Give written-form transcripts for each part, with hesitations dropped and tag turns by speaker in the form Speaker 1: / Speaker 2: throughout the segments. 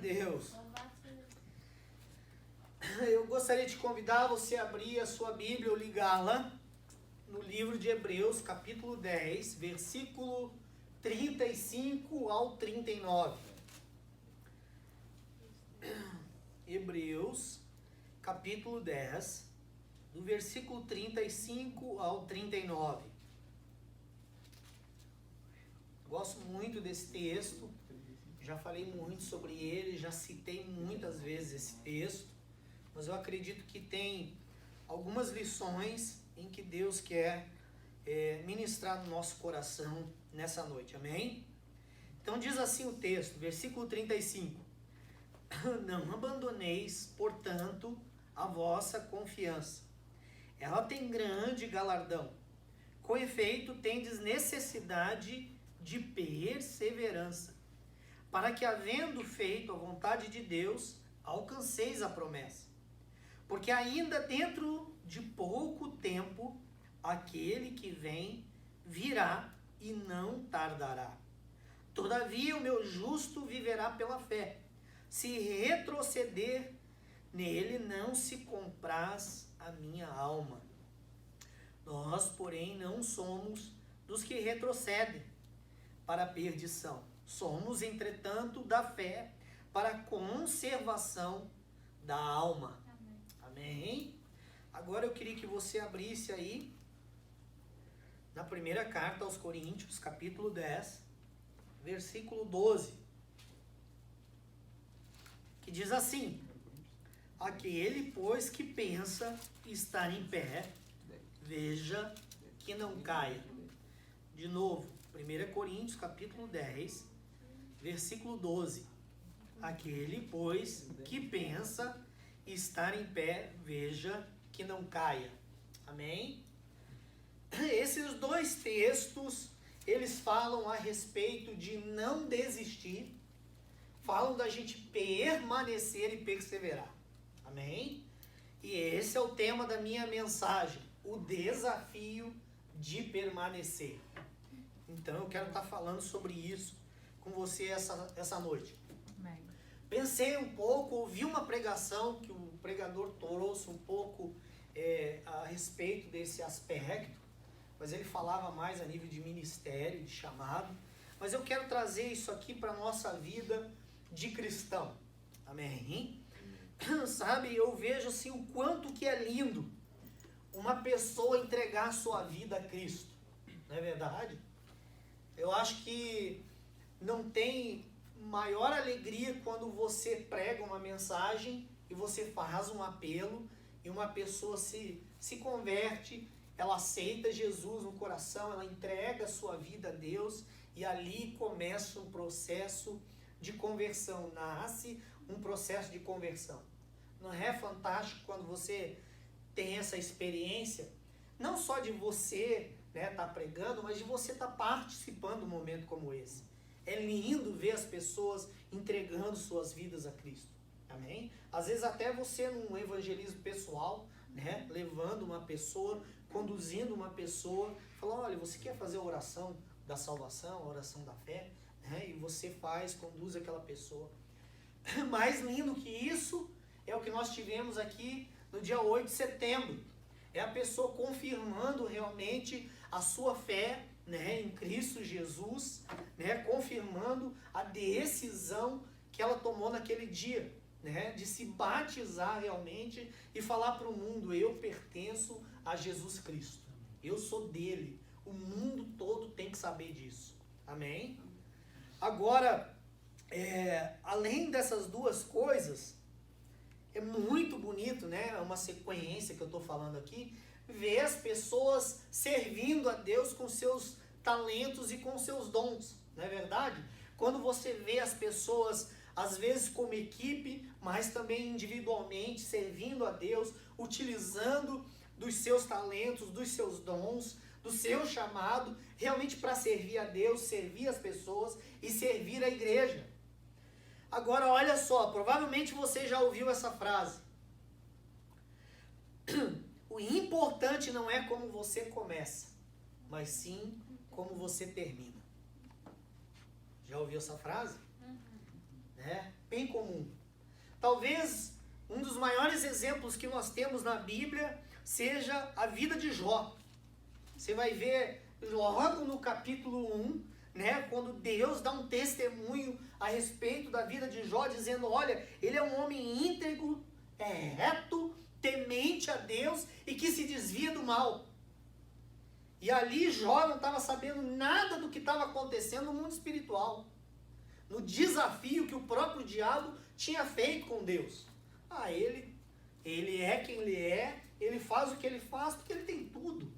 Speaker 1: Deus. Eu gostaria de convidar você a abrir a sua Bíblia ou ligá-la no livro de Hebreus, capítulo 10, versículo 35 ao 39. Hebreus, capítulo 10, do versículo 35 ao 39. Gosto muito desse texto, já falei muito sobre ele, já citei muitas vezes esse texto, mas eu acredito que tem algumas lições em que Deus quer ministrar no nosso coração nessa noite, amém? Então diz assim o texto, versículo 35. Não abandoneis, portanto, a vossa confiança. Ela tem grande galardão. Com efeito, tendes necessidade de perseverança, para que, havendo feito a vontade de Deus, alcanceis a promessa. Porque ainda dentro de pouco tempo, aquele que vem virá e não tardará. Todavia o meu justo viverá pela fé. Se retroceder, nele não se compraz a minha alma. Nós, porém, não somos dos que retrocedem para a perdição. Somos, entretanto, da fé para a conservação da alma. Amém? Agora eu queria que você abrisse aí na primeira carta aos Coríntios, capítulo 10, versículo 12. Que diz assim: aquele, pois, que pensa estar em pé, veja que não caia. De novo, 1 Coríntios, capítulo 10, versículo 12. Aquele, pois, que pensa estar em pé, veja que não caia. Amém? Esses dois textos, eles falam a respeito de não desistir, falam da gente permanecer e perseverar. Amém? E esse é o tema da minha mensagem, o desafio de permanecer. Então eu quero estar falando sobre isso com você essa noite.
Speaker 2: Amém.
Speaker 1: Pensei um pouco, ouvi uma pregação que o pregador trouxe um pouco a respeito desse aspecto, mas ele falava mais a nível de ministério, de chamado. Mas eu quero trazer isso aqui para a nossa vida de cristão. Amém? Sabe, eu vejo assim o quanto que é lindo uma pessoa entregar a sua vida a Cristo. Não é verdade? Eu acho que não tem maior alegria quando você prega uma mensagem e você faz um apelo e uma pessoa se converte, ela aceita Jesus no coração, ela entrega a sua vida a Deus e ali começa um processo de conversão, nasce um processo de conversão. Não é fantástico quando você tem essa experiência, não só de você tá pregando, mas de você estar participando de um momento como esse. É lindo ver as pessoas entregando suas vidas a Cristo. Amém? Às vezes até você num evangelismo pessoal, levando uma pessoa, conduzindo uma pessoa, falando, olha, você quer fazer a oração da salvação, a oração da fé? E você conduz aquela pessoa. Mais lindo que isso é o que nós tivemos aqui no dia 8 de setembro. É a pessoa confirmando realmente a sua fé, em Cristo Jesus, confirmando a decisão que ela tomou naquele dia, de se batizar realmente e falar para o mundo, eu pertenço a Jesus Cristo, eu sou dele, o mundo todo tem que saber disso. Amém? Agora, além dessas duas coisas, é muito bonito, é uma sequência que eu estou falando aqui, ver as pessoas servindo a Deus com seus talentos e com seus dons, não é verdade? Quando você vê as pessoas, às vezes como equipe, mas também individualmente, servindo a Deus, utilizando dos seus talentos, dos seus dons, do seu chamado, realmente para servir a Deus, servir as pessoas e servir a igreja. Agora, olha só, provavelmente você já ouviu essa frase. O importante não é como você começa, mas sim como você termina. Já ouviu essa frase? né? Bem comum. Talvez um dos maiores exemplos que nós temos na Bíblia seja a vida de Jó. Você vai ver logo no capítulo 1, né, quando Deus dá um testemunho a respeito da vida de Jó, dizendo, olha, ele é um homem íntegro, reto, temente a Deus e que se desvia do mal. E ali Jó não estava sabendo nada do que estava acontecendo no mundo espiritual, no desafio que o próprio diabo tinha feito com Deus. Ele é quem ele é, ele faz o que ele faz porque ele tem tudo,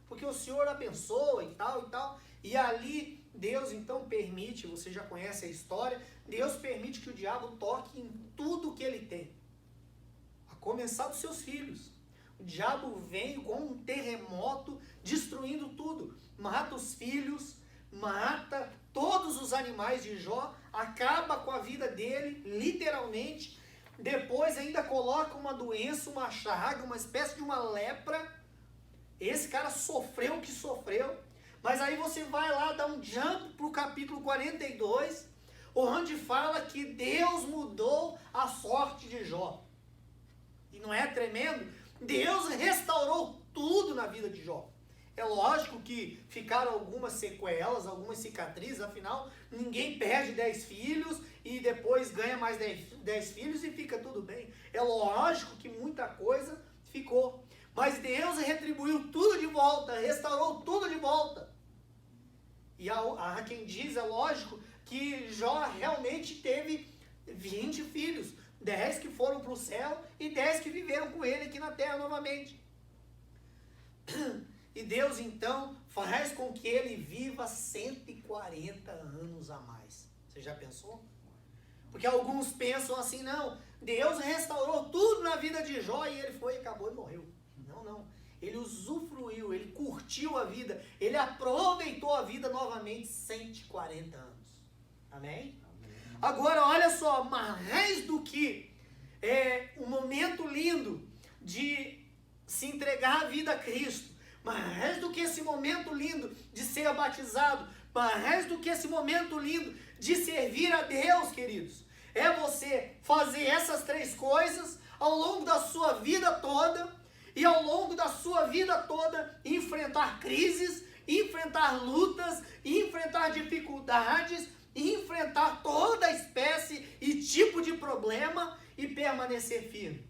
Speaker 1: porque o Senhor abençoa e tal e tal. E ali Deus então permite, você já conhece a história, Deus permite que o diabo toque em tudo que ele tem, a começar dos seus filhos. O diabo vem com um terremoto, destruindo tudo, mata os filhos, mata todos os animais de Jó, acaba com a vida dele, literalmente. Depois ainda coloca uma doença, uma chaga, uma espécie de uma lepra. Esse cara sofreu o que sofreu. Mas aí você vai lá, dá um jump para o capítulo 42, onde fala que Deus mudou a sorte de Jó. E não é tremendo? Deus restaurou tudo na vida de Jó. É lógico que ficaram algumas sequelas, algumas cicatrizes, afinal, ninguém perde 10 filhos e depois ganha mais 10 filhos e fica tudo bem. É lógico que muita coisa ficou. Mas Deus retribuiu tudo de volta, restaurou tudo de volta. E há quem diz, é lógico, que Jó realmente teve 20 filhos. 10 que foram para o céu e 10 que viveram com ele aqui na terra novamente. E Deus então faz com que ele viva 140 anos a mais. Você já pensou? Porque alguns pensam assim, não, Deus restaurou tudo na vida de Jó e ele foi, acabou e morreu. Não. Ele usufruiu, ele curtiu a vida, ele aproveitou a vida novamente 140 anos. Amém? Agora, olha só, mais do que um momento lindo de se entregar a vida a Cristo, mais do que esse momento lindo de ser batizado, mais do que esse momento lindo de servir a Deus, queridos, é você fazer essas 3 coisas ao longo da sua vida toda, e ao longo da sua vida toda enfrentar crises, enfrentar lutas, enfrentar dificuldades, enfrentar toda espécie e tipo de problema e permanecer firme.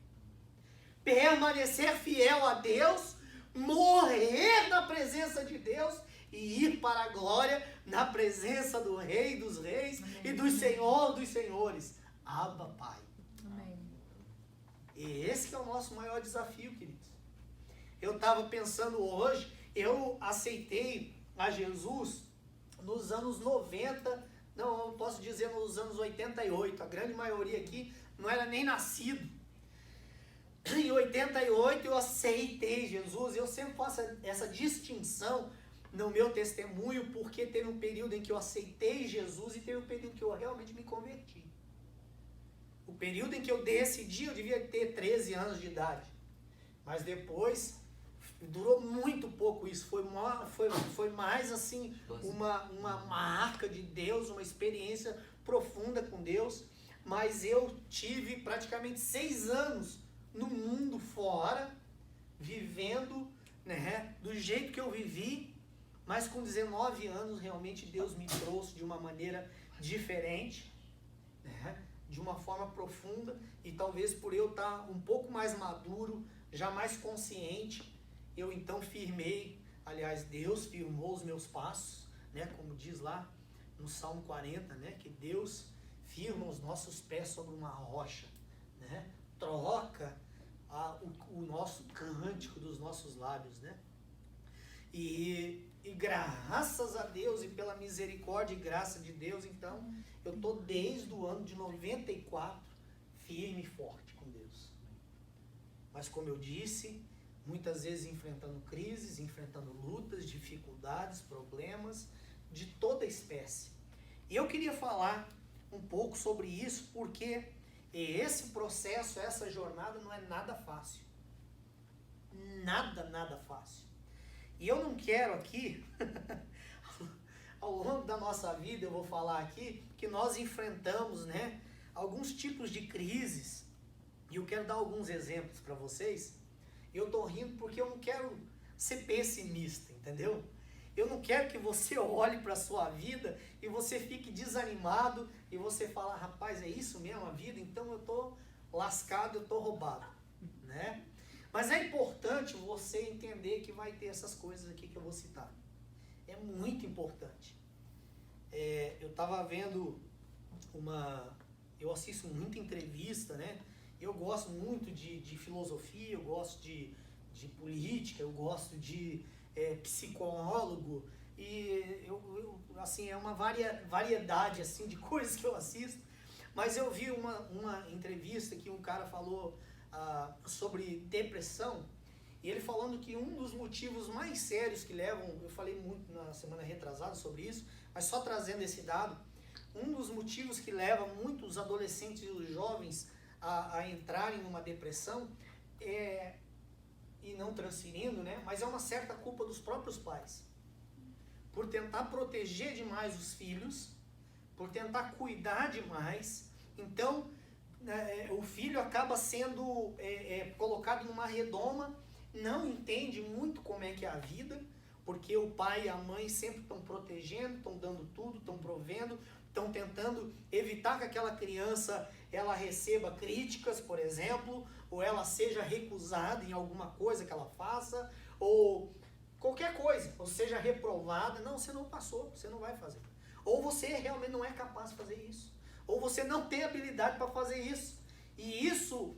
Speaker 1: Permanecer fiel a Deus, morrer na presença de Deus e ir para a glória na presença do Rei dos Reis e do Senhor dos Senhores. Abba, Pai.
Speaker 2: Amém.
Speaker 1: E esse que é o nosso maior desafio, queridos. Eu estava pensando hoje, eu aceitei a Jesus nos anos 90, não, eu posso dizer nos anos 88, a grande maioria aqui não era nem nascido. Em 88 eu aceitei Jesus, eu sempre faço essa distinção no meu testemunho, porque teve um período em que eu aceitei Jesus e teve um período que eu realmente me converti. O período em que eu decidi, eu devia ter 13 anos de idade, mas depois durou muito pouco isso, foi mais assim uma marca de Deus, uma experiência profunda com Deus, mas eu tive praticamente 6 anos no mundo fora, vivendo, né, do jeito que eu vivi, mas com 19 anos realmente Deus me trouxe de uma maneira diferente, né, de uma forma profunda, e talvez por eu estar um pouco mais maduro, já mais consciente, eu então firmei, aliás, Deus firmou os meus passos, né, como diz lá no Salmo 40, né, que Deus firma os nossos pés sobre uma rocha, né, troca o nosso cântico dos nossos lábios, né, e graças a Deus e pela misericórdia e graça de Deus, então, eu estou desde o ano de 94 firme e forte com Deus. Mas como eu disse, muitas vezes enfrentando crises, enfrentando lutas, dificuldades, problemas de toda espécie. E eu queria falar um pouco sobre isso, porque esse processo, essa jornada não é nada fácil. Nada fácil. E eu não quero aqui, ao longo da nossa vida, eu vou falar aqui, que nós enfrentamos, né, alguns tipos de crises, e eu quero dar alguns exemplos para vocês. Eu tô rindo porque eu não quero ser pessimista, entendeu? Eu não quero que você olhe para a sua vida e você fique desanimado e você fala, rapaz, é isso mesmo a vida? Então eu tô lascado, eu tô roubado, né? Mas é importante você entender que vai ter essas coisas aqui que eu vou citar. É muito importante. Eu estava vendo eu assisto muita entrevista, né? Eu gosto muito de filosofia, eu gosto de política, eu gosto de psicólogo, e assim, é uma variedade assim, de coisas que eu assisto. Mas eu vi uma entrevista que um cara falou sobre depressão, e ele falando que um dos motivos mais sérios que levam, eu falei muito na semana retrasada sobre isso, mas só trazendo esse dado, um dos motivos que leva muitos adolescentes e os jovens a entrarem numa depressão e não transferindo, né? Mas é uma certa culpa dos próprios pais. Por tentar proteger demais os filhos, por tentar cuidar demais. Então, o filho acaba sendo colocado numa redoma, não entende muito como é que é a vida, porque o pai e a mãe sempre estão protegendo, estão dando tudo, estão provendo, estão tentando evitar que aquela criança ela receba críticas, por exemplo, ou ela seja recusada em alguma coisa que ela faça, ou qualquer coisa, ou seja reprovada. Não, você não passou, você não vai fazer. Ou você realmente não é capaz de fazer isso. Ou você não tem habilidade para fazer isso. E isso,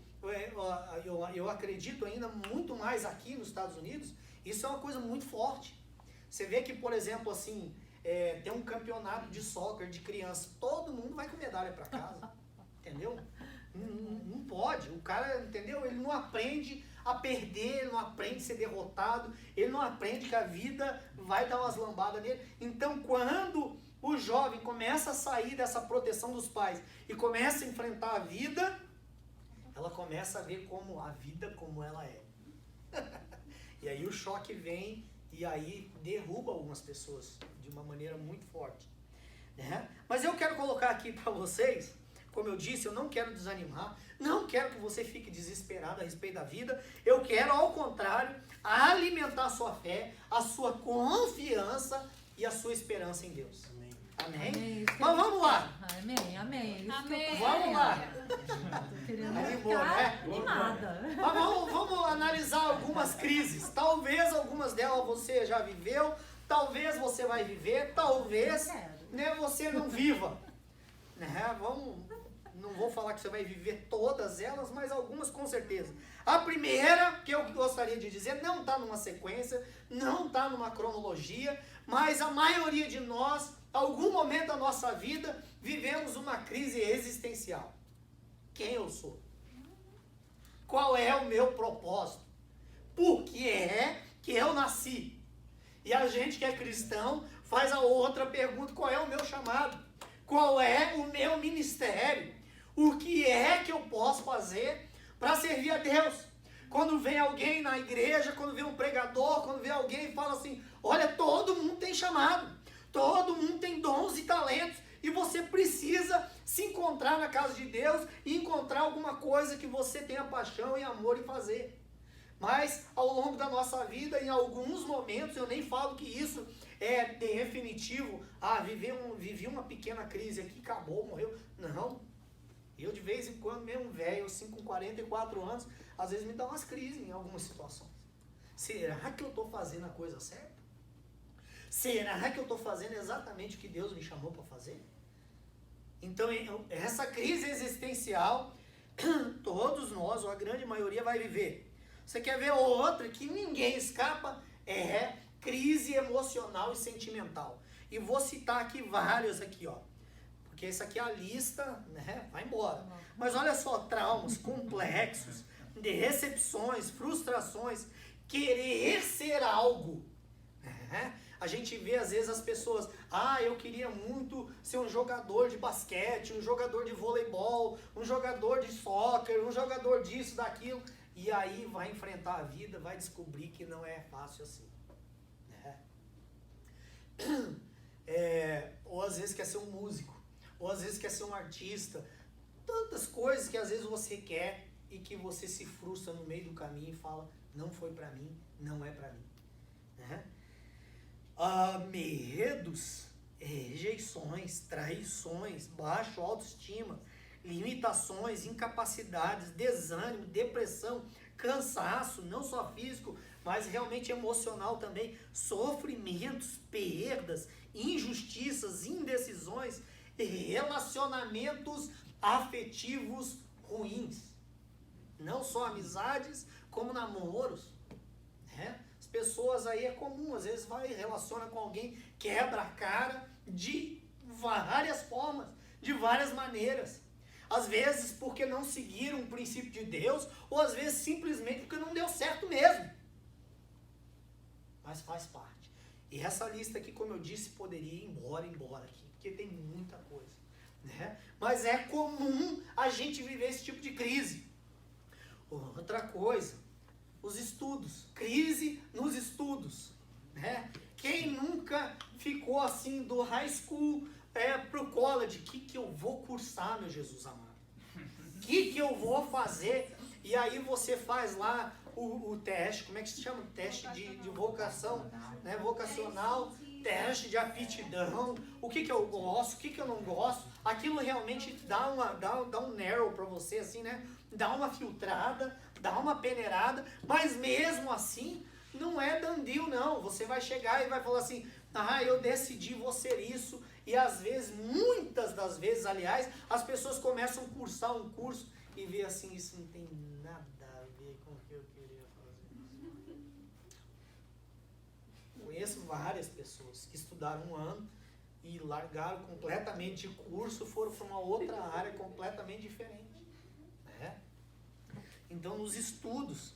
Speaker 1: eu acredito ainda muito mais aqui nos Estados Unidos, isso é uma coisa muito forte. Você vê que, por exemplo, assim, tem um campeonato de soccer de criança, todo mundo vai com medalha para casa, entendeu? Não pode, o cara, entendeu? Ele não aprende a perder, ele não aprende a ser derrotado, ele não aprende que a vida vai dar umas lambadas nele. Então, quando o jovem começa a sair dessa proteção dos pais e começa a enfrentar a vida, ela começa a ver a vida como ela é. E aí o choque vem e aí derruba algumas pessoas de uma maneira muito forte, né? Mas eu quero colocar aqui para vocês, como eu disse, eu não quero desanimar, não quero que você fique desesperado a respeito da vida, eu quero, ao contrário, alimentar a sua fé, a sua confiança e a sua esperança em Deus. Amém? Amém? Mas vamos lá.
Speaker 2: Amém, amém.
Speaker 3: Amém.
Speaker 1: Vamos lá.
Speaker 2: Tô querendo
Speaker 1: Animou,
Speaker 2: ficar
Speaker 1: né?
Speaker 2: animada.
Speaker 1: Mas vamos analisar algumas crises. Talvez algumas delas você já viveu, talvez você vai viver, talvez você não viva. Né? Não vou falar que você vai viver todas elas, mas algumas com certeza. A primeira, que eu gostaria de dizer, não está numa sequência, não está numa cronologia, mas a maioria de nós, algum momento da nossa vida, vivemos uma crise existencial. Quem eu sou? Qual é o meu propósito? Por que é que eu nasci? E a gente que é cristão faz a outra pergunta: qual é o meu chamado? Qual é o meu ministério? O que é que eu posso fazer para servir a Deus? Quando vem alguém na igreja, quando vem um pregador, quando vem alguém e fala assim: olha, todo mundo tem chamado, todo mundo tem dons e talentos, e você precisa se encontrar na casa de Deus e encontrar alguma coisa que você tenha paixão e amor em fazer. Mas ao longo da nossa vida, em alguns momentos, eu nem falo que isso é definitivo. Vivi uma pequena crise aqui, acabou, morreu. Não. Eu de vez em quando, mesmo velho, assim, com 44 anos, às vezes me dá umas crises em algumas situações. Será que eu estou fazendo a coisa certa? Será que eu estou fazendo exatamente o que Deus me chamou para fazer? Então, essa crise existencial, todos nós, ou a grande maioria, vai viver. Você quer ver outra que ninguém escapa? É crise emocional e sentimental. E vou citar aqui vários aqui, ó. Porque isso aqui é a lista, né? Vai embora. Mas olha só, traumas complexos, decepções, frustrações, querer ser algo. Né? A gente vê às vezes as pessoas: eu queria muito ser um jogador de basquete, um jogador de voleibol, um jogador de soccer, um jogador disso, daquilo. E aí vai enfrentar a vida, vai descobrir que não é fácil assim. Né? Ou às vezes quer ser um músico, ou às vezes quer ser um artista. tantas coisas que às vezes você quer e que você se frustra no meio do caminho e fala, não foi para mim, não é para mim. Né? Medos, rejeições, traições, baixa autoestima, limitações, incapacidades, desânimo, depressão, cansaço, não só físico, mas realmente emocional também, sofrimentos, perdas, injustiças, indecisões, relacionamentos afetivos ruins. Não só amizades, como namoros. Né? As pessoas aí é comum, às vezes vai relaciona com alguém, quebra a cara de várias formas, de várias maneiras. Às vezes porque não seguiram o princípio de Deus, ou às vezes simplesmente porque não deu certo mesmo. Mas faz parte. E essa lista aqui, como eu disse, poderia ir embora aqui, porque tem muita coisa. Né? Mas é comum a gente viver esse tipo de crise. Outra coisa, os estudos. Crise nos estudos. Né? Quem nunca ficou assim do high school pro college? O que eu vou cursar, meu Jesus amado? O que eu vou fazer? E aí você faz lá o teste, como é que se chama? Teste de vocação, né? Vocacional, teste de aptidão, o que eu gosto, o que eu não gosto. Aquilo realmente dá um narrow para você, assim, né? Dá uma filtrada, dá uma peneirada, mas mesmo assim, não é done deal, não. Você vai chegar e vai falar assim, eu decidi vou ser isso. E às vezes, muitas das vezes, aliás, as pessoas começam a cursar um curso e vê assim, isso não tem nada a ver com o que eu queria fazer. Conheço várias pessoas que estudaram um ano e largaram completamente de curso, foram para uma outra área completamente diferente. Né? Então, nos estudos,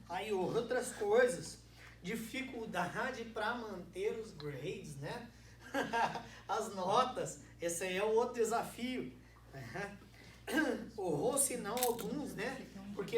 Speaker 1: aí outras coisas, dificuldade para manter os grades, né? As notas, esse aí é o outro desafio. Ou se não alguns, né? Porque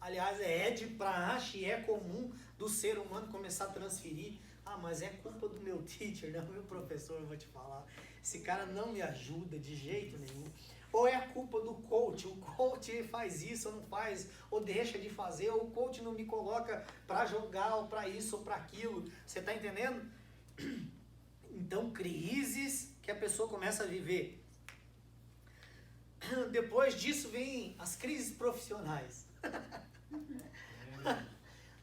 Speaker 1: aliás, é de praxe e é comum do ser humano começar a transferir. Mas é culpa do meu teacher, né? Meu professor, eu vou te falar. Esse cara não me ajuda de jeito nenhum. Ou é a culpa do coach, o coach faz isso ou não faz, ou deixa de fazer, ou o coach não me coloca para jogar, ou para isso, ou para aquilo. Você está entendendo? Então, crises que a pessoa começa a viver. Depois disso vem as crises profissionais.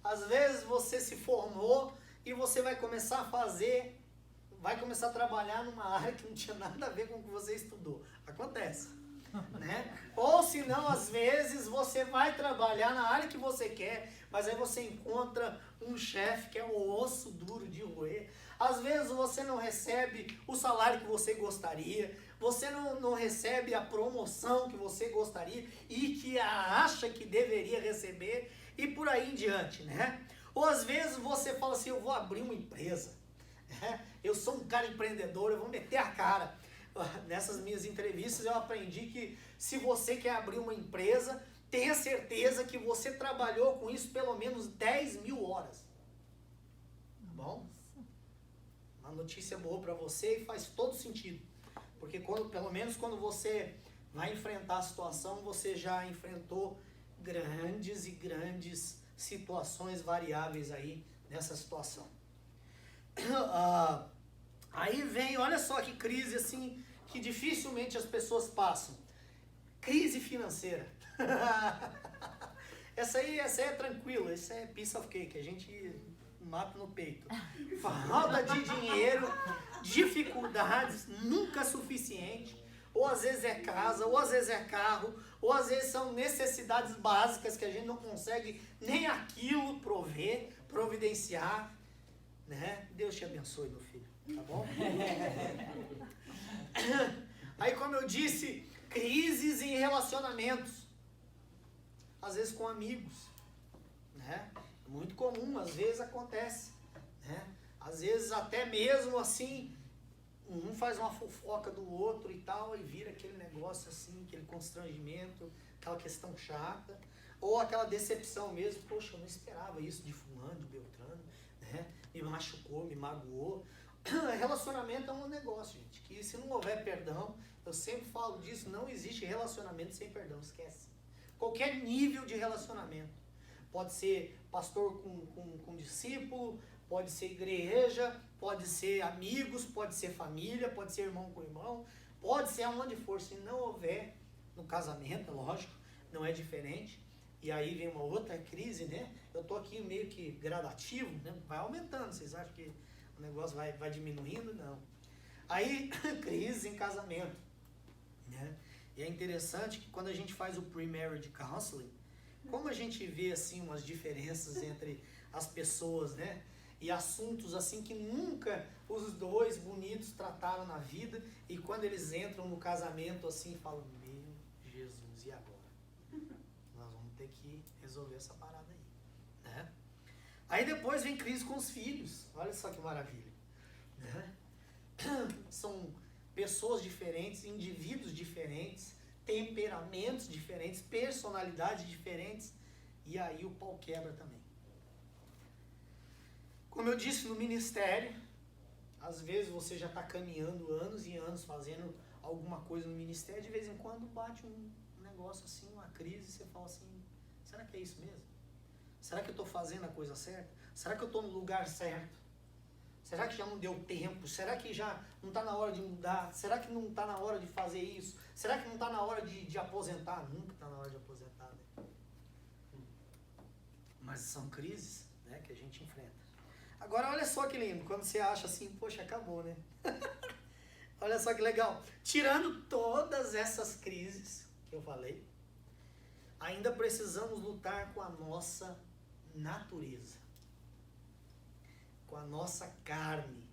Speaker 1: Às vezes você se formou e você vai começar a trabalhar numa área que não tinha nada a ver com o que você estudou. Acontece. Né? Ou se não, às vezes você vai trabalhar na área que você quer, mas aí você encontra um chefe que é o osso duro de roer. Às vezes você não recebe o salário que você gostaria, você não recebe a promoção que você gostaria e que acha que deveria receber, e por aí em diante, né? Ou às vezes você fala assim, eu vou abrir uma empresa, eu sou um cara empreendedor, eu vou meter a cara. Nessas minhas entrevistas eu aprendi que se você quer abrir uma empresa, tenha certeza que você trabalhou com isso pelo menos 10.000 horas. Tá bom? Uma notícia boa para você e faz todo sentido. Porque pelo menos quando você vai enfrentar a situação, você já enfrentou grandes e grandes situações variáveis aí nessa situação. Aí vem, olha só que crise assim, que dificilmente as pessoas passam. Crise financeira. Essa aí é tranquila, essa é piece of cake, a gente mata no peito. Falta de dinheiro, dificuldades, nunca suficiente. Ou às vezes é casa, ou às vezes é carro, ou às vezes são necessidades básicas que a gente não consegue nem aquilo providenciar. Né? Deus te abençoe, meu filho, tá bom? Aí, como eu disse, crises em relacionamentos, às vezes com amigos, né? Muito comum, às vezes acontece, né? Às vezes até mesmo assim, um faz uma fofoca do outro e tal, e vira aquele negócio assim, aquele constrangimento, aquela questão chata, ou aquela decepção mesmo, poxa, eu não esperava isso de fulano, de Beltrano, né? Me machucou, me magoou, relacionamento é um negócio, gente, que se não houver perdão, eu sempre falo disso, não existe relacionamento sem perdão, esquece. Qualquer nível de relacionamento. Pode ser pastor com discípulo, pode ser igreja, pode ser amigos, pode ser família, pode ser irmão com irmão, pode ser aonde for. Se não houver no casamento, é lógico, não é diferente. E aí vem uma outra crise, né? Eu tô aqui meio que gradativo, né? Vai aumentando. Vocês acham que o negócio vai diminuindo? Não. Aí, crise em casamento, né? E é interessante que quando a gente faz o pre-marriage counseling, como a gente vê assim umas diferenças entre as pessoas, né? E assuntos assim que nunca os dois bonitos trataram na vida, e quando eles entram no casamento assim, falam, meu Jesus, e agora? Nós vamos ter que resolver essa parada aí, né? Aí depois vem crise com os filhos, olha só que maravilha, né? São pessoas diferentes, indivíduos diferentes, temperamentos diferentes, personalidades diferentes, e aí o pau quebra também. Como eu disse no ministério, às vezes você já está caminhando anos e anos fazendo alguma coisa no ministério, de vez em quando bate um negócio assim, uma crise, você fala assim, será que é isso mesmo? Será que eu estou fazendo a coisa certa? Será que eu estou no lugar certo? Será que já não deu tempo? Será que já não está na hora de mudar? Será que não está na hora de fazer isso? Será que não está na hora de aposentar? Nunca está na hora de aposentar, né? Mas são crises, né, que a gente enfrenta. Agora, olha só que lindo, quando você acha assim, poxa, acabou, né? Olha só que legal. Tirando todas essas crises que eu falei, ainda precisamos lutar com a nossa natureza, com a nossa carne,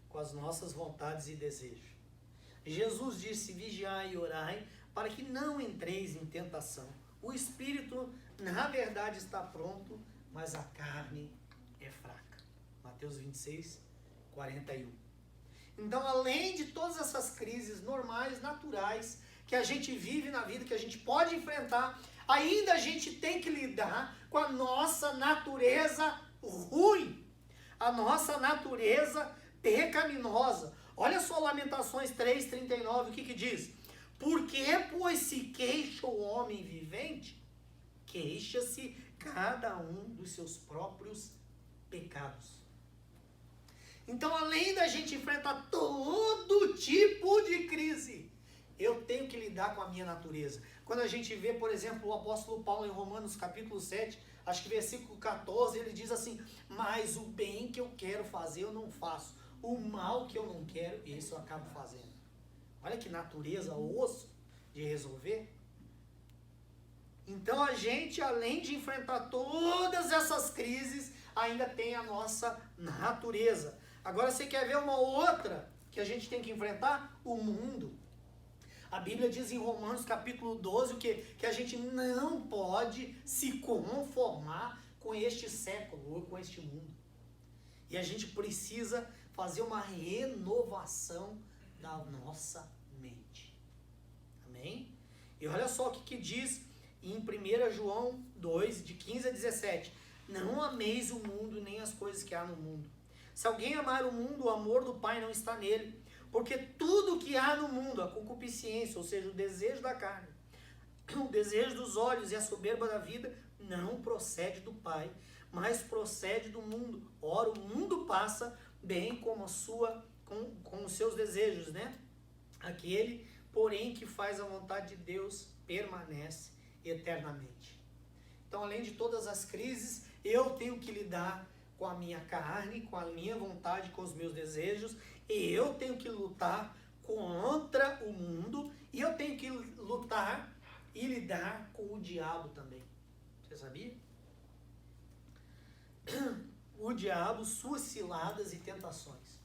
Speaker 1: com as nossas vontades e desejos. Jesus disse, vigiai e orai, para que não entreis em tentação. O espírito, na verdade, está pronto, mas a carne é fraca. Mateus 26, 41. Então, além de todas essas crises normais, naturais, que a gente vive na vida, que a gente pode enfrentar, ainda a gente tem que lidar com a nossa natureza ruim, a nossa natureza pecaminosa. Olha só Lamentações 3:39, o que diz? Porque, pois, se queixa o homem vivente, queixa-se cada um dos seus próprios pecados. Então, além da gente enfrentar todo tipo de crise, eu tenho que lidar com a minha natureza. Quando a gente vê, por exemplo, o apóstolo Paulo em Romanos capítulo 7, acho que versículo 14, ele diz assim, mas o bem que eu quero fazer eu não faço, o mal que eu não quero, isso eu acabo fazendo. Olha que natureza, osso de resolver. Então a gente, além de enfrentar todas essas crises, ainda tem a nossa natureza. Agora você quer ver uma outra que a gente tem que enfrentar? O mundo. A Bíblia diz em Romanos capítulo 12 o quê? Que a gente não pode se conformar com este século ou com este mundo. E a gente precisa fazer uma renovação da nossa mente. Amém? E olha só o que diz em 1 João 2, de 15 a 17. Não ameis o mundo nem as coisas que há no mundo. Se alguém amar o mundo, o amor do Pai não está nele. Porque tudo que há no mundo, a concupiscência, ou seja, o desejo da carne, o desejo dos olhos e a soberba da vida, não procede do Pai, mas procede do mundo. Ora, o mundo passa bem como com os seus desejos, né? Aquele, porém, que faz a vontade de Deus permanece eternamente. Então, além de todas as crises, eu tenho que lidar com a minha carne, com a minha vontade, com os meus desejos, e eu tenho que lutar contra o mundo, e eu tenho que lutar e lidar com o diabo também. Você sabia? O diabo, suas ciladas e tentações.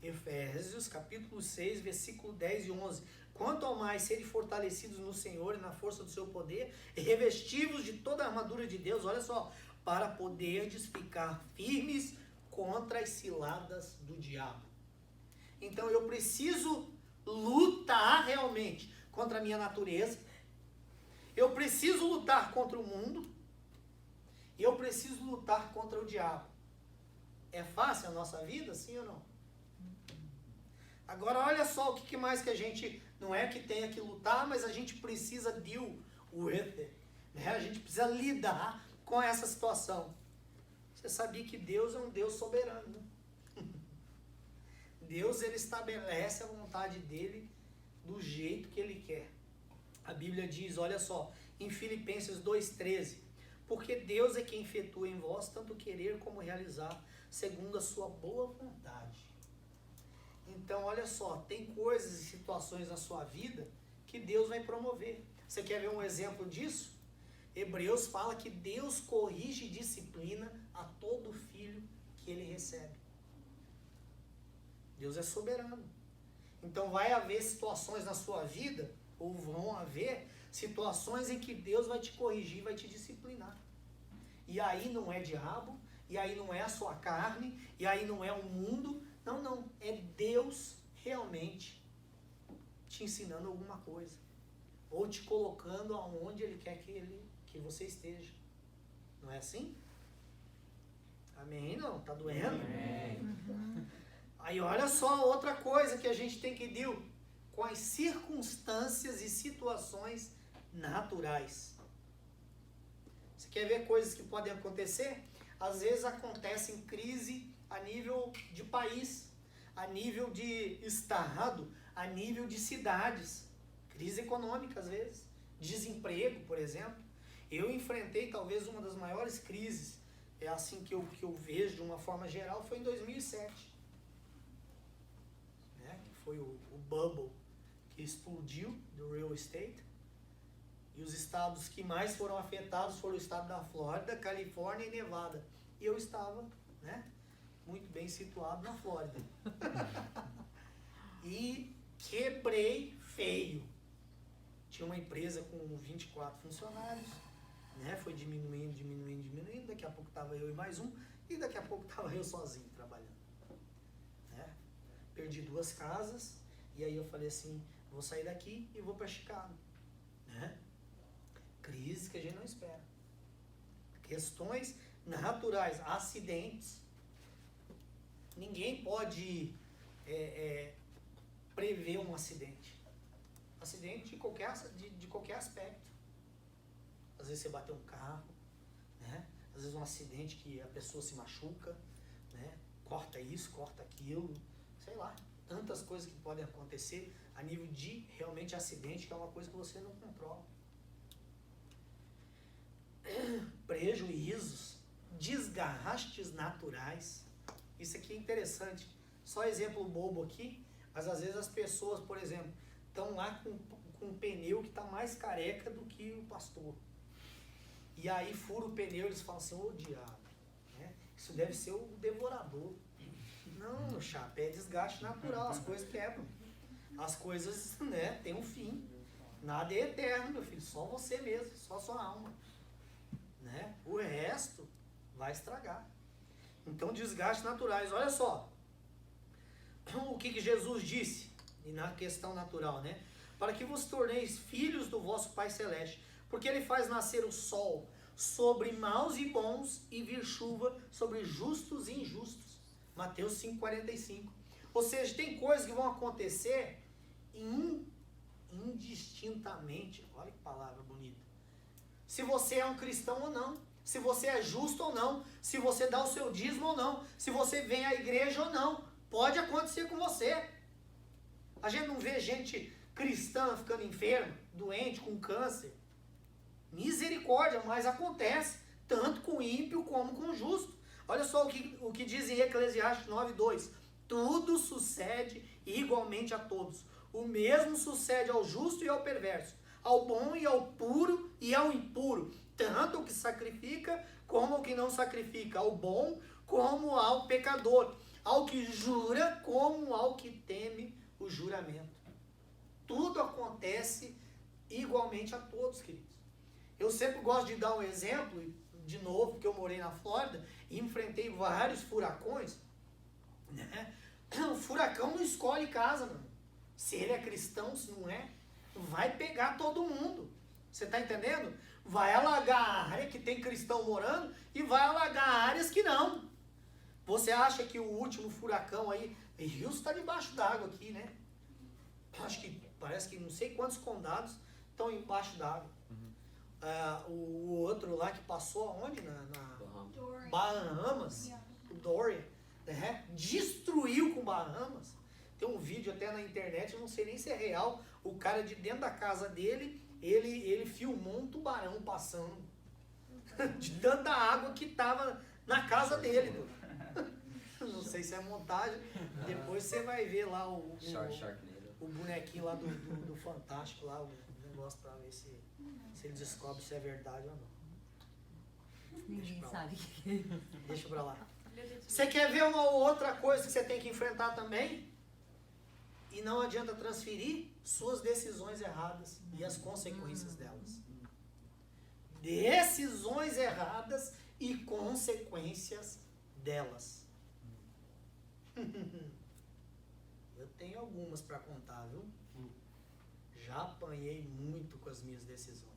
Speaker 1: Efésios capítulo 6, versículo 10 e 11. Quanto ao mais serem fortalecidos no Senhor e na força do seu poder, e revestidos de toda a armadura de Deus, olha só, para poderdes ficar firmes contra as ciladas do diabo. Então eu preciso lutar realmente contra a minha natureza, eu preciso lutar contra o mundo, e eu preciso lutar contra o diabo. É fácil a nossa vida, sim ou não? Agora olha só o que mais que a gente, não é que tenha que lutar, mas a gente precisa deal with it, né? A gente precisa lidar com essa situação. Você sabia que Deus é um Deus soberano, né? Deus, ele estabelece a vontade dele do jeito que ele quer. A Bíblia diz, olha só, em Filipenses 2,13, porque Deus é quem efetua em vós tanto querer como realizar, segundo a sua boa vontade. Então, olha só, tem coisas e situações na sua vida que Deus vai promover. Você quer ver um exemplo disso? Hebreus fala que Deus corrige e disciplina a todo filho que ele recebe. Deus é soberano. Então vai haver situações na sua vida, ou vão haver situações em que Deus vai te corrigir, vai te disciplinar. E aí não é diabo, e aí não é a sua carne, e aí não é o mundo. Não, é Deus realmente te ensinando alguma coisa. Ou te colocando aonde Ele quer que você esteja. Não é assim? Amém? Não? Tá doendo?
Speaker 3: Amém.
Speaker 2: Uhum.
Speaker 1: Aí olha só outra coisa que a gente tem que deal com as circunstâncias e situações naturais. Você quer ver coisas que podem acontecer? Às vezes acontece em crise a nível de país, a nível de estado, a nível de cidades. Crise econômica às vezes, desemprego, por exemplo. Eu enfrentei talvez uma das maiores crises, é assim que eu vejo de uma forma geral, foi em 2007. Né? Que foi o bubble que explodiu do real estate. E os estados que mais foram afetados foram o estado da Flórida, Califórnia e Nevada. E eu estava, né, muito bem situado na Flórida. E quebrei feio. Tinha uma empresa com 24 funcionários, né? Foi diminuindo. Daqui a pouco estava eu e mais um, e daqui a pouco estava eu sozinho trabalhando. Né? Perdi 2 casas, e aí eu falei assim, vou sair daqui e vou para Chicago. Né? Crise que a gente não espera. Questões naturais, acidentes. Ninguém pode prever um acidente. Acidente de qualquer aspecto. Às vezes você bateu um carro, né? Às vezes um acidente que a pessoa se machuca, né? Corta isso, corta aquilo, sei lá. Tantas coisas que podem acontecer a nível de realmente acidente, que é uma coisa que você não controla. Prejuízos, desgastes naturais. Isso aqui é interessante. Só exemplo bobo aqui, mas às vezes as pessoas, por exemplo, estão lá com um pneu que está mais careca do que o pastor. E aí fura o pneu e eles falam assim, ô diabo, né? Isso deve ser o devorador. Não, meu chapa, é desgaste natural, as coisas quebram. As coisas, né, tem um fim. Nada é eterno, meu filho, só você mesmo, só a sua alma. Né? O resto vai estragar. Então, desgastes naturais. Olha só, o que Jesus disse na questão natural, né? Para que vos torneis filhos do vosso Pai Celeste, porque Ele faz nascer o sol sobre maus e bons e vir chuva sobre justos e injustos. Mateus 5,45. Ou seja, tem coisas que vão acontecer indistintamente. Olha que palavra bonita. Se você é um cristão ou não, se você é justo ou não, se você dá o seu dízimo ou não, se você vem à igreja ou não, pode acontecer com você. A gente não vê gente cristã ficando enferma, doente, com câncer. Misericórdia, mas acontece, tanto com o ímpio como com o justo. Olha só o que diz em Eclesiastes 9:2. Tudo sucede igualmente a todos. O mesmo sucede ao justo e ao perverso, ao bom e ao puro e ao impuro, tanto o que sacrifica como o que não sacrifica, ao bom como ao pecador, ao que jura como ao que teme o juramento. Tudo acontece igualmente a todos, queridos. Eu sempre gosto de dar um exemplo, de novo, porque eu morei na Flórida e enfrentei vários furacões, né? O furacão não escolhe casa, mano. Se ele é cristão, se não é, vai pegar todo mundo. Você está entendendo? Vai alagar a área que tem cristão morando e vai alagar áreas que não. Você acha que o último furacão aí, Houston está debaixo d'água aqui, né? Acho que parece que não sei quantos condados estão embaixo d'água. O outro lá que passou aonde? Na Bahamas, o Dorian, né? Destruiu com Bahamas. Tem um vídeo até na internet, eu não sei nem se é real, o cara de dentro da casa dele, ele filmou um tubarão passando de tanta água que tava na casa dele. Não sei se é montagem, depois você vai ver lá o bonequinho lá do Fantástico, lá, o negócio pra ver se ele descobre se é verdade ou não.
Speaker 2: Ninguém sabe o que é.
Speaker 1: Deixa pra lá. Você quer ver uma outra coisa que você tem que enfrentar também? E não adianta transferir suas decisões erradas e as consequências delas. Decisões erradas e consequências delas. Eu tenho algumas para contar, viu? Já apanhei muito com as minhas decisões.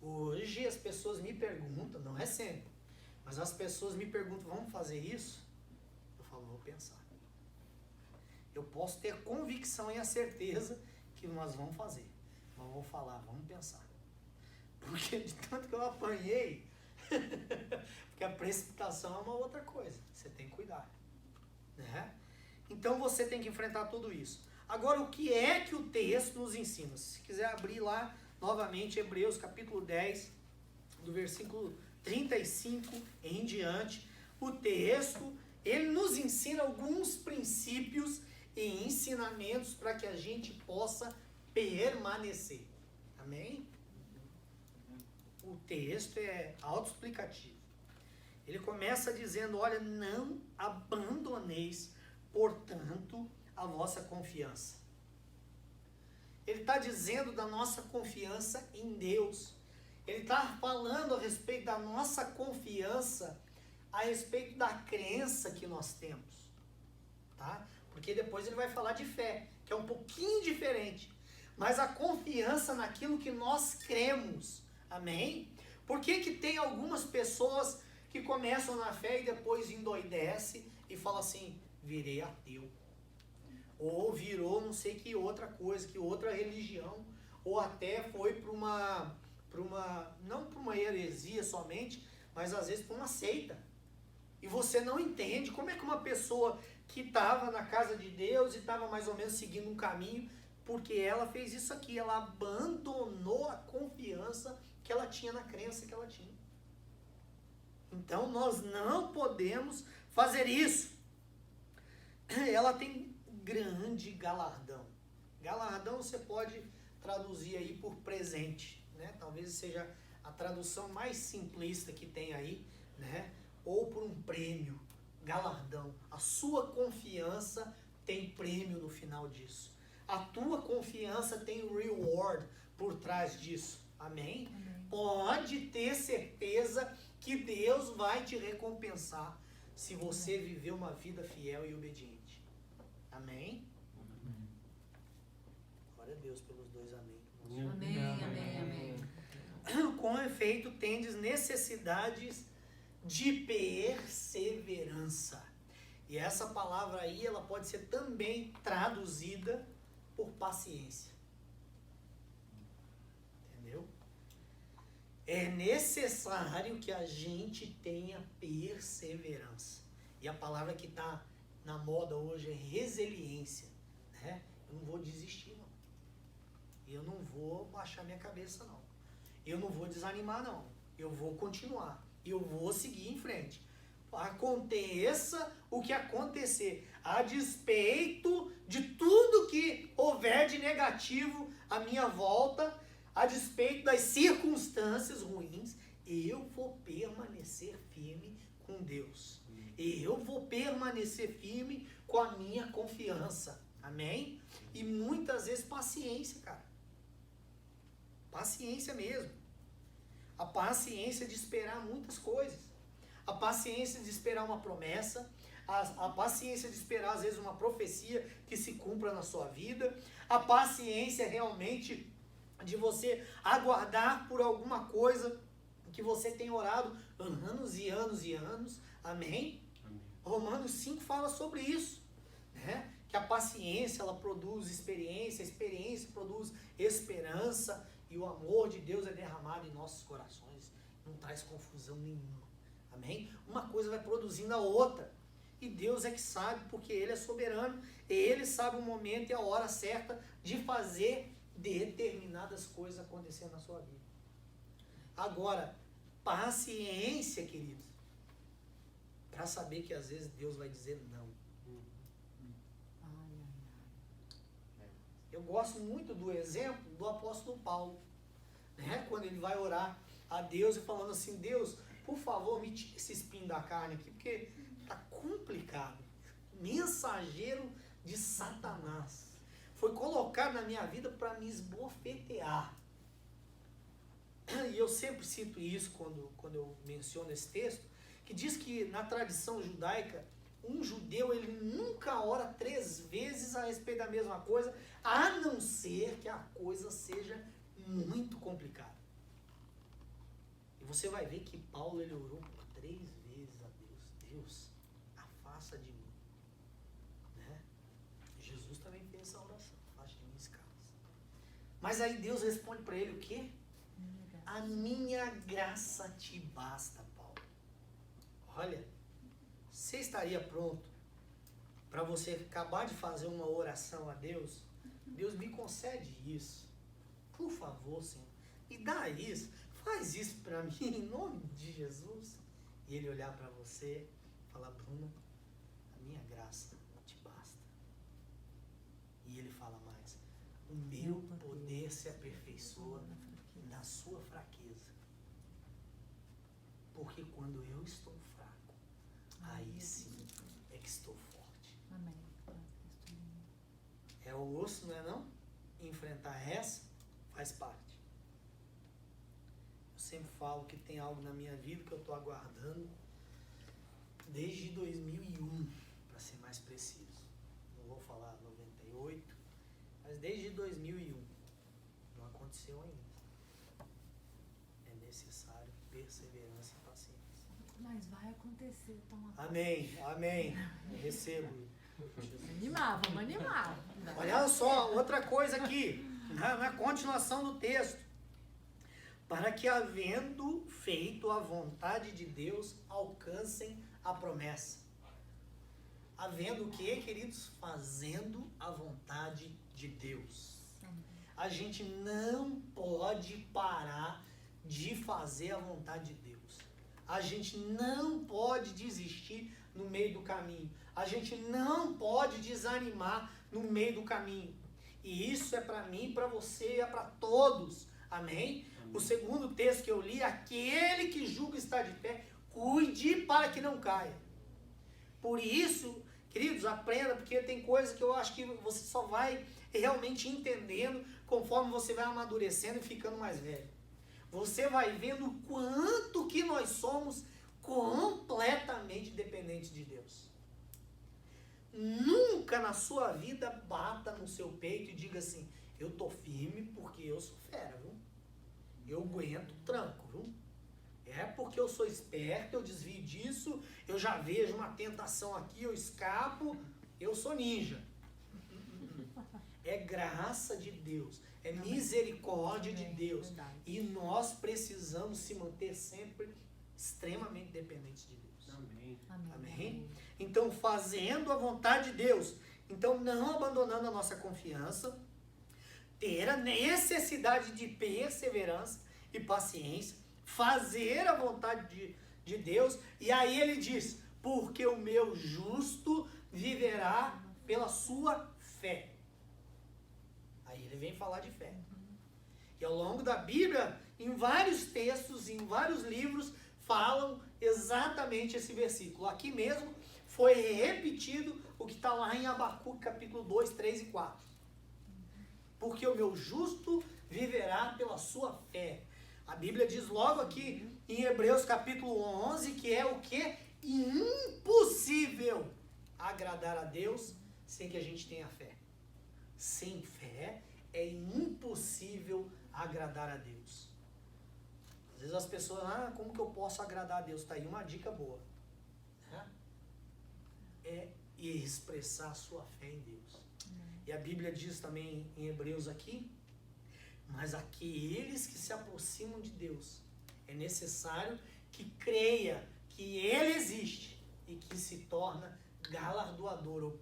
Speaker 1: Hoje as pessoas me perguntam, não é sempre, mas as pessoas me perguntam, vamos fazer isso? Eu falo, vou pensar. Eu posso ter convicção e a certeza que nós vamos fazer, mas vou falar, vamos pensar. Porque de tanto que eu apanhei, porque a precipitação é uma outra coisa, você tem que cuidar, né? Então você tem que enfrentar tudo isso. Agora, o que é que o texto nos ensina? Se quiser abrir lá, novamente, Hebreus capítulo 10, do versículo 35 em diante, o texto, ele nos ensina alguns princípios e ensinamentos para que a gente possa permanecer. Amém? O texto é autoexplicativo. Ele começa dizendo, olha, não abandoneis, portanto, a vossa confiança. Ele está dizendo da nossa confiança em Deus. Ele está falando a respeito da nossa confiança, a respeito da crença que nós temos. Tá? Porque depois ele vai falar de fé, que é um pouquinho diferente. Mas a confiança naquilo que nós cremos. Amém? Por que que tem algumas pessoas que começam na fé e depois endoidece e fala assim, virei ateu. Ou virou não sei que outra coisa, que outra religião, ou até foi para uma, não para uma heresia somente, mas às vezes para uma seita. E você não entende como é que uma pessoa que estava na casa de Deus e estava mais ou menos seguindo um caminho, porque ela fez isso aqui, ela abandonou a confiança que ela tinha na crença que ela tinha. Então nós não podemos fazer isso. Ela tem grande galardão. Galardão você pode traduzir aí por presente, né? Talvez seja a tradução mais simplista que tem aí, né? Ou por um prêmio, galardão. A sua confiança tem prêmio no final disso. A tua confiança tem reward por trás disso. Amém? Amém. Pode ter certeza que Deus vai te recompensar se você viver uma vida fiel e obediente. Amém? Glória a Deus pelos dois amém.
Speaker 2: Amém, amém, amém.
Speaker 1: Com efeito, tendes necessidades de perseverança. E essa palavra aí, ela pode ser também traduzida por paciência. Entendeu? É necessário que a gente tenha perseverança. E a palavra que está na moda hoje é resiliência, né? Eu não vou desistir, não. Eu não vou baixar minha cabeça, não. Eu não vou desanimar, não. Eu vou continuar. Eu vou seguir em frente. Aconteça o que acontecer, a despeito de tudo que houver de negativo à minha volta, a despeito das circunstâncias ruins, eu vou permanecer firme com Deus. Eu vou permanecer firme com a minha confiança. Amém? E muitas vezes paciência, cara. Paciência mesmo. A paciência de esperar muitas coisas. A paciência de esperar uma promessa. A paciência de esperar, às vezes, uma profecia que se cumpra na sua vida. A paciência realmente de você aguardar por alguma coisa em que você tem orado anos e anos e anos. Amém?
Speaker 3: Amém.
Speaker 1: Romanos 5 fala sobre isso, né? Que a paciência, ela produz experiência, a experiência produz esperança, e o amor de Deus é derramado em nossos corações. Não traz confusão nenhuma. Amém? Uma coisa vai produzindo a outra. E Deus é que sabe, porque Ele é soberano. Ele sabe o momento e a hora certa de fazer determinadas coisas acontecer na sua vida. Agora, paciência, queridos, para saber que às vezes Deus vai dizer não. Eu gosto muito do exemplo do apóstolo Paulo, né? Quando ele vai orar a Deus e falando assim: Deus, por favor, me tire esse espinho da carne aqui, porque tá complicado. Mensageiro de Satanás foi colocado na minha vida para me esbofetear. E eu sempre cito isso quando eu menciono esse texto, que diz que na tradição judaica, um judeu ele nunca ora 3 vezes a respeito da mesma coisa, a não ser que a coisa seja muito complicada. E você vai ver que Paulo ele orou por 3 vezes a Deus. Deus, afasta de mim. Né? Jesus também fez essa oração. Afasta de mim esse cálice. Mas aí Deus responde para ele o quê? A minha graça te basta, Paulo. Olha, você estaria pronto para você acabar de fazer uma oração a Deus? Deus, me concede isso. Por favor, Senhor. Me dá isso. Faz isso para mim, em nome de Jesus. E ele olhar para você e falar: Bruna, a minha graça te basta. E ele fala mais: o meu poder se aperfeiçoa na sua fraqueza. Porque quando eu estou fraco, aí sim é que estou forte.
Speaker 2: Amém.
Speaker 1: É o osso, não é não? Enfrentar essa faz parte. Eu sempre falo que tem algo na minha vida que eu estou aguardando desde 2001, para ser mais preciso. Não vou falar 98, mas desde 2001. Não aconteceu ainda. É necessário perseverança e paciência.
Speaker 2: Mas vai acontecer, toma.
Speaker 1: Amém, amém. Eu recebo.
Speaker 2: Vamos animar.
Speaker 1: Olha só, outra coisa aqui, na continuação do texto. Para que, havendo feito a vontade de Deus, alcancem a promessa. Havendo o que, queridos? Fazendo a vontade de Deus. A gente não pode parar de fazer a vontade de Deus. A gente não pode desistir no meio do caminho. A gente não pode desanimar no meio do caminho. E isso é para mim, para você, é para todos. Amém? O segundo texto que eu li: aquele que julga estar de pé, cuide para que não caia. Por isso, queridos, aprenda, porque tem coisas que eu acho que você só vai realmente entendendo conforme você vai amadurecendo e ficando mais velho. Você vai vendo o quanto que nós somos completamente dependentes de Deus. Nunca na sua vida bata no seu peito e diga assim: eu tô firme porque eu sou fera, viu? Eu aguento tranco, viu? É porque eu sou esperto, eu desvio disso, eu já vejo uma tentação aqui, eu escapo, eu sou ninja. É graça de Deus, é misericórdia de Deus. E nós precisamos se manter sempre extremamente dependentes de Deus.
Speaker 3: Amém.
Speaker 1: Amém? Então, fazendo a vontade de Deus. Então, não abandonando a nossa confiança. Ter a necessidade de perseverança e paciência. Fazer a vontade de Deus. E aí ele diz: porque o meu justo viverá pela sua fé. Aí ele vem falar de fé. E ao longo da Bíblia, em vários textos, em vários livros, falam exatamente esse versículo. Aqui mesmo foi repetido o que está lá em Abacuque, capítulo 2, 3 e 4. Porque o meu justo viverá pela sua fé. A Bíblia diz logo aqui em Hebreus capítulo 11 que é o que? Impossível agradar a Deus sem que a gente tenha fé. Sem fé é impossível agradar a Deus. Às vezes as pessoas, como que eu posso agradar a Deus? Tá aí uma dica boa. Né? É expressar a sua fé em Deus. E a Bíblia diz também em Hebreus aqui, mas aqueles que se aproximam de Deus, é necessário que creia que Ele existe e que se torna galardoador ou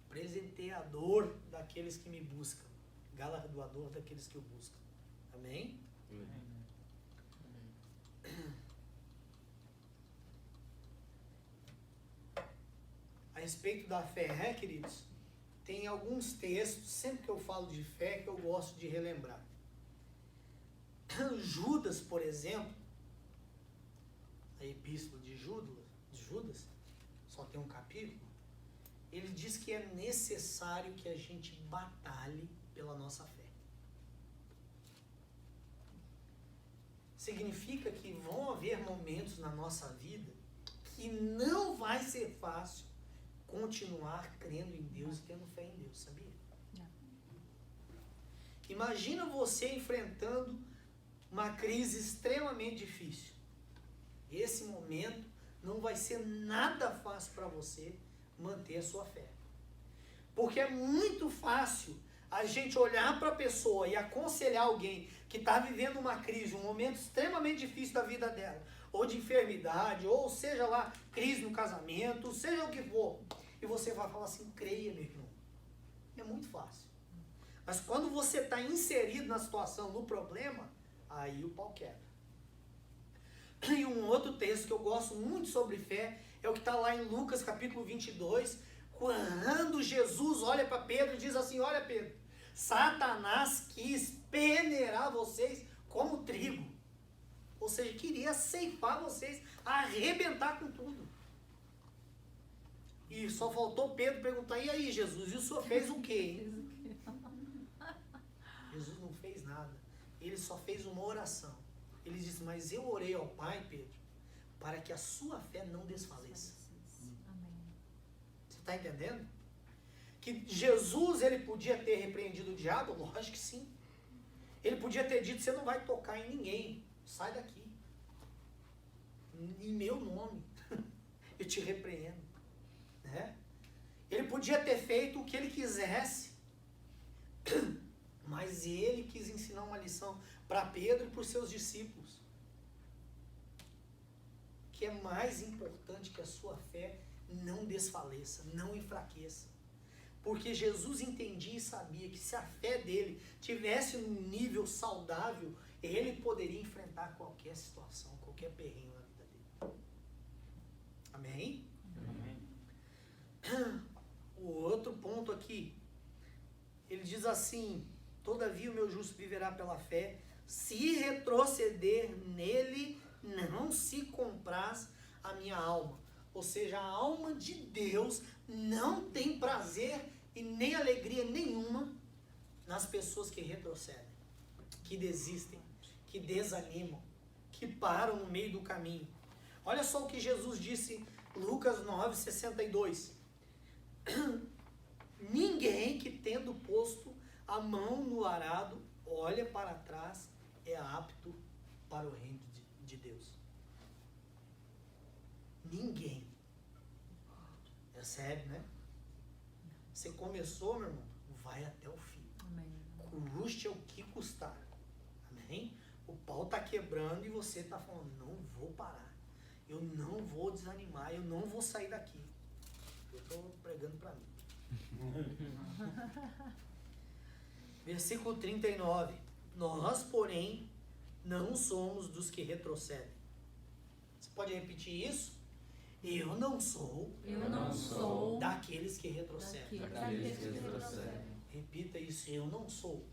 Speaker 1: presenteador daqueles que me buscam. Galardoador daqueles que eu busco. Amém? A respeito da fé, queridos, tem alguns textos, sempre que eu falo de fé, que eu gosto de relembrar. Judas, por exemplo, a epístola de Judas, só tem um capítulo, ele diz que é necessário que a gente batalhe pela nossa fé. Significa que vão haver momentos na nossa vida que não vai ser fácil continuar crendo em Deus e tendo fé em Deus, sabia? Imagina você enfrentando uma crise extremamente difícil. Esse momento não vai ser nada fácil para você manter a sua fé. Porque é muito fácil a gente olhar para a pessoa e aconselhar alguém que está vivendo uma crise, um momento extremamente difícil da vida dela, ou de enfermidade, ou seja lá, crise no casamento, seja o que for, e você vai falar assim, creia, meu irmão. É muito fácil. Mas quando você está inserido na situação, no problema, aí o pau quebra. E um outro texto que eu gosto muito sobre fé é o que está lá em Lucas capítulo 22, quando Jesus olha para Pedro e diz assim, olha Pedro, Satanás quis peneirar vocês como trigo. Ou seja, queria ceifar vocês, arrebentar com tudo. E só faltou Pedro perguntar, e aí Jesus, e o senhor fez o quê? Jesus não fez nada. Ele só fez uma oração. Ele disse, mas eu orei ao Pai, Pedro, para que a sua fé não desfaleça. Você está entendendo? Que Jesus, ele podia ter repreendido o diabo? Lógico que sim. Ele podia ter dito, você não vai tocar em ninguém. Sai daqui. Em meu nome. Eu te repreendo. Né? Ele podia ter feito o que ele quisesse. Mas ele quis ensinar uma lição para Pedro e para os seus discípulos. Que é mais importante que a sua fé não desfaleça, não enfraqueça. Porque Jesus entendia e sabia que se a fé dele tivesse num nível saudável, ele poderia enfrentar qualquer situação, qualquer perrengue na vida dele. Amém? Amém. O outro ponto aqui, ele diz assim, todavia o meu justo viverá pela fé, se retroceder nele, não se compraz a minha alma. Ou seja, a alma de Deus não tem prazer e nem alegria nenhuma nas pessoas que retrocedem, que desistem, que desanimam, que param no meio do caminho. Olha só o que Jesus disse, Lucas 9:62. Ninguém que tendo posto a mão no arado, olha para trás, é apto para o reino de Deus. Ninguém. Percebe, né? Você começou, meu irmão, vai até o fim. Amém. Custe o que custar. Amém? O pau está quebrando e você está falando, não vou parar. Eu não vou desanimar, eu não vou sair daqui. Eu estou pregando para mim. Versículo 39. Nós, porém, não somos dos que retrocedem. Você pode repetir isso? Eu não sou daqueles que retrocedem. Repita isso. Eu não sou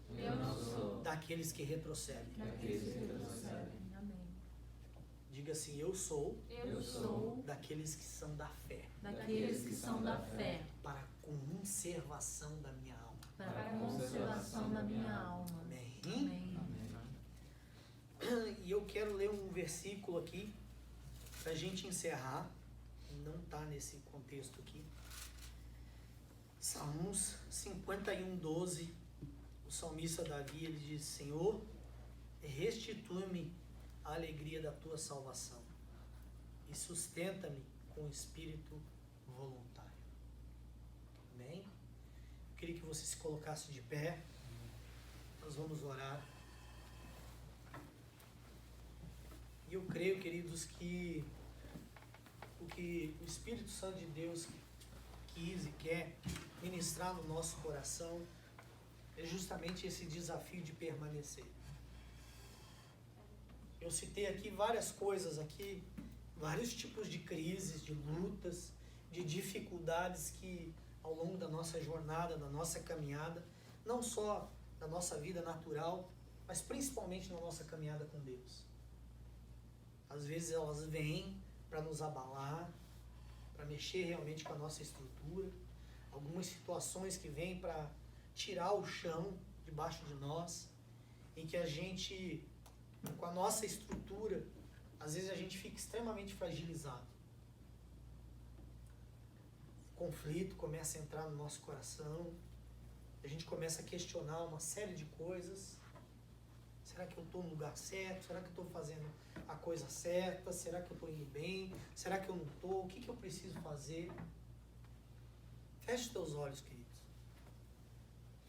Speaker 1: daqueles que retrocedem. Diga assim, eu sou daqueles que são da fé. Para a conservação da minha alma. Amém? E eu quero ler um versículo aqui para a gente encerrar. Não está nesse contexto aqui. Salmos 51:12. O salmista Davi, ele diz, Senhor, restitui-me a alegria da tua salvação e sustenta-me com o espírito voluntário. Amém? Eu queria que você se colocasse de pé. Nós vamos orar. E eu creio, queridos, que o Espírito Santo de Deus quis e quer ministrar no nosso coração é justamente esse desafio de permanecer. Eu citei aqui várias coisas aqui, vários tipos de crises, de lutas, de dificuldades que ao longo da nossa jornada, da nossa caminhada, não só na nossa vida natural, mas principalmente na nossa caminhada com Deus. Às vezes elas vêm para nos abalar, para mexer realmente com a nossa estrutura, algumas situações que vêm para tirar o chão debaixo de nós, em que a gente, com a nossa estrutura, às vezes a gente fica extremamente fragilizado. O conflito começa a entrar no nosso coração, a gente começa a questionar uma série de coisas. Será que eu estou no lugar certo? Será que eu estou fazendo a coisa certa? Será que eu estou indo bem? Será que eu não estou? O que eu preciso fazer? Feche os teus olhos, queridos.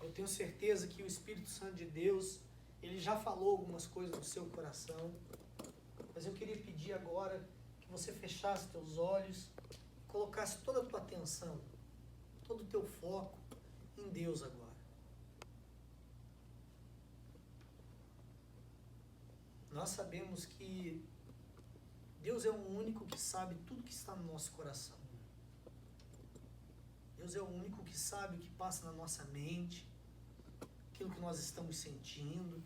Speaker 1: Eu tenho certeza que o Espírito Santo de Deus, ele já falou algumas coisas no seu coração. Mas eu queria pedir agora que você fechasse teus olhos, colocasse toda a tua atenção, todo o teu foco em Deus agora. Nós sabemos que Deus é o único que sabe tudo que está no nosso coração. Deus é o único que sabe o que passa na nossa mente, aquilo que nós estamos sentindo,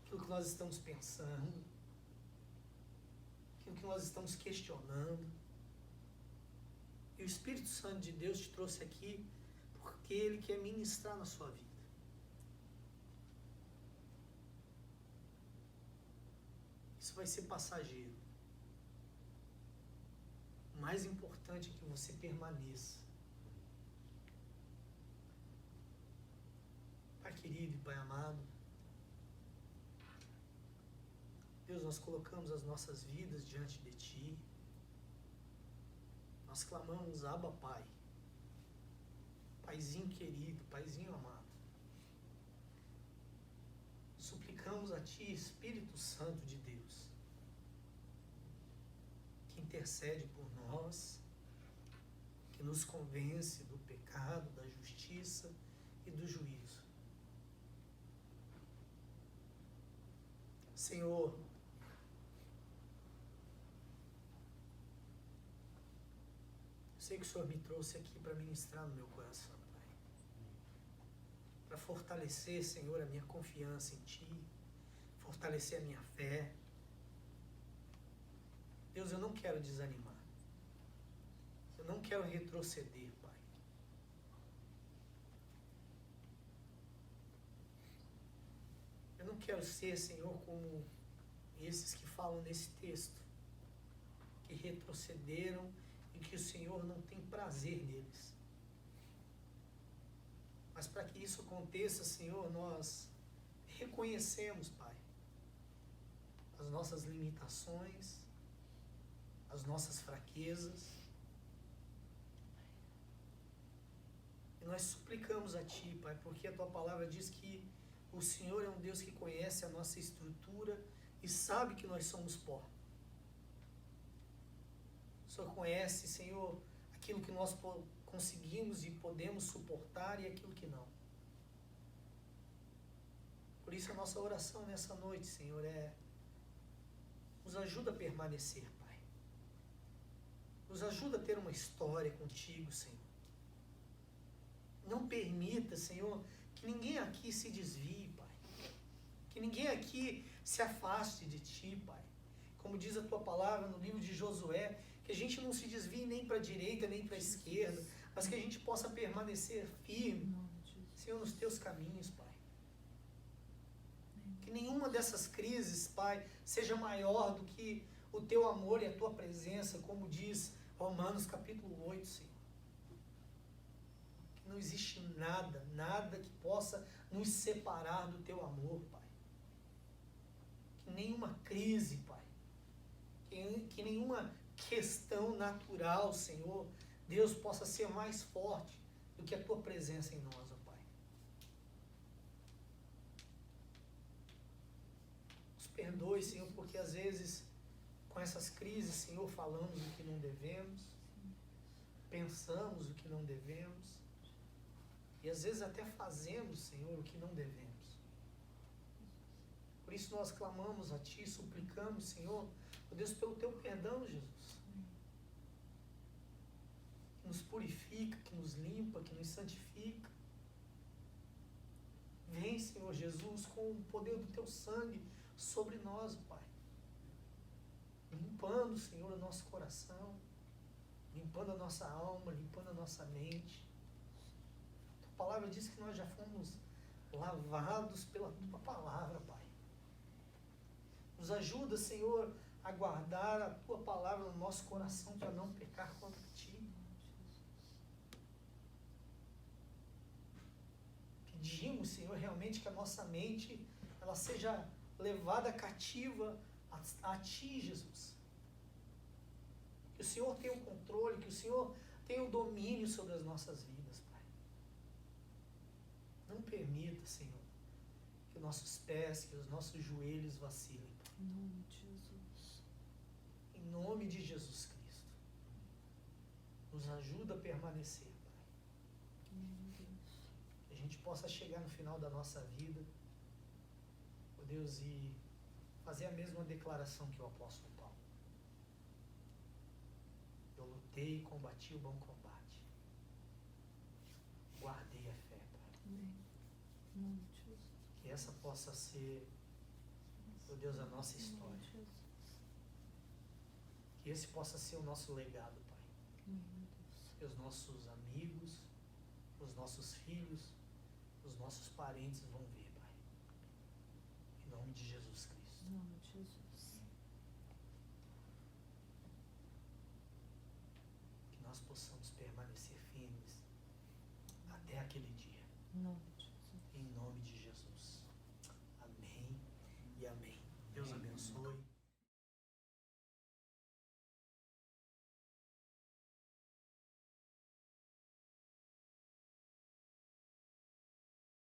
Speaker 1: aquilo que nós estamos pensando, aquilo que nós estamos questionando. E o Espírito Santo de Deus te trouxe aqui porque Ele quer ministrar na sua vida. Isso vai ser passageiro. O mais importante é que você permaneça. Pai querido e Pai amado, Deus, nós colocamos as nossas vidas diante de Ti. Nós clamamos, Abba, Pai. Paizinho querido, Paizinho amado. Suplicamos a Ti, Espírito Santo de Deus, que intercede por nós, que nos convence do pecado, da justiça e do juízo. Senhor, eu sei que o Senhor me trouxe aqui para ministrar no meu coração, Pai. Para fortalecer, Senhor, a minha confiança em Ti, fortalecer a minha fé. Deus, eu não quero desanimar. Eu não quero retroceder, Pai. Eu não quero ser, Senhor, como esses que falam nesse texto, que retrocederam e que o Senhor não tem prazer neles. Mas para que isso aconteça, Senhor, nós reconhecemos, Pai, as nossas limitações, as nossas fraquezas. E nós suplicamos a Ti, Pai, porque a Tua palavra diz que o Senhor é um Deus que conhece a nossa estrutura e sabe que nós somos pó. O Senhor conhece, Senhor, aquilo que nós conseguimos e podemos suportar e aquilo que não. Por isso a nossa oração nessa noite, Senhor, nos ajuda a permanecer, Pai. Nos ajuda a ter uma história contigo, Senhor. Não permita, Senhor, que ninguém aqui se desvie, Pai. Que ninguém aqui se afaste de Ti, Pai. Como diz a Tua palavra no livro de Josué, que a gente não se desvie nem para a direita, nem para a esquerda, mas que a gente possa permanecer firme, Senhor, nos Teus caminhos, Pai. Que nenhuma dessas crises, Pai, seja maior do que o Teu amor e a Tua presença, como diz Romanos capítulo 8, Senhor. Que não existe nada que possa nos separar do Teu amor, Pai. Que nenhuma crise, Pai. Que nenhuma questão natural, Senhor, Deus, possa ser mais forte do que a Tua presença em nós, ó Pai. Nos perdoe, Senhor, porque às vezes, com essas crises, Senhor, falamos o que não devemos, pensamos o que não devemos, e às vezes até fazemos, Senhor, o que não devemos. Por isso nós clamamos a Ti, suplicamos, Senhor, ó Deus, pelo Teu perdão, Jesus. Que nos purifica, que nos limpa, que nos santifica. Vem, Senhor Jesus, com o poder do Teu sangue sobre nós, Pai. Limpando, Senhor, o nosso coração, limpando a nossa alma, limpando a nossa mente. A palavra diz que nós já fomos lavados pela Tua palavra, Pai. Nos ajuda, Senhor, a guardar a Tua palavra no nosso coração para não pecar contra Ti. Pedimos, Senhor, realmente que a nossa mente ela seja levada cativa a Ti, Jesus. Que o Senhor tenha o controle, que o Senhor tenha o domínio sobre as nossas vidas, Pai. Não permita, Senhor, que os nossos pés, que os nossos joelhos vacilem.
Speaker 2: Em nome de Jesus.
Speaker 1: Em nome de Jesus Cristo. Nos ajuda a permanecer, Pai.
Speaker 2: Meu Deus.
Speaker 1: Que a gente possa chegar no final da nossa vida, ó Deus, e fazer a mesma declaração que o apóstolo Paulo. Eu lutei e combati o bom combate. Guardei a fé, Pai.
Speaker 2: Amém. Em nome de Jesus.
Speaker 1: Que essa possa ser, ó Deus, a nossa história. Que esse possa ser o nosso legado, Pai. Que os nossos amigos, os nossos filhos, os nossos parentes vão ver, Pai. Em nome de Jesus Cristo.
Speaker 2: Em nome de Jesus.
Speaker 1: Que nós possamos permanecer firmes até aquele dia.
Speaker 2: Em nome de Jesus.
Speaker 1: Em nome de Jesus.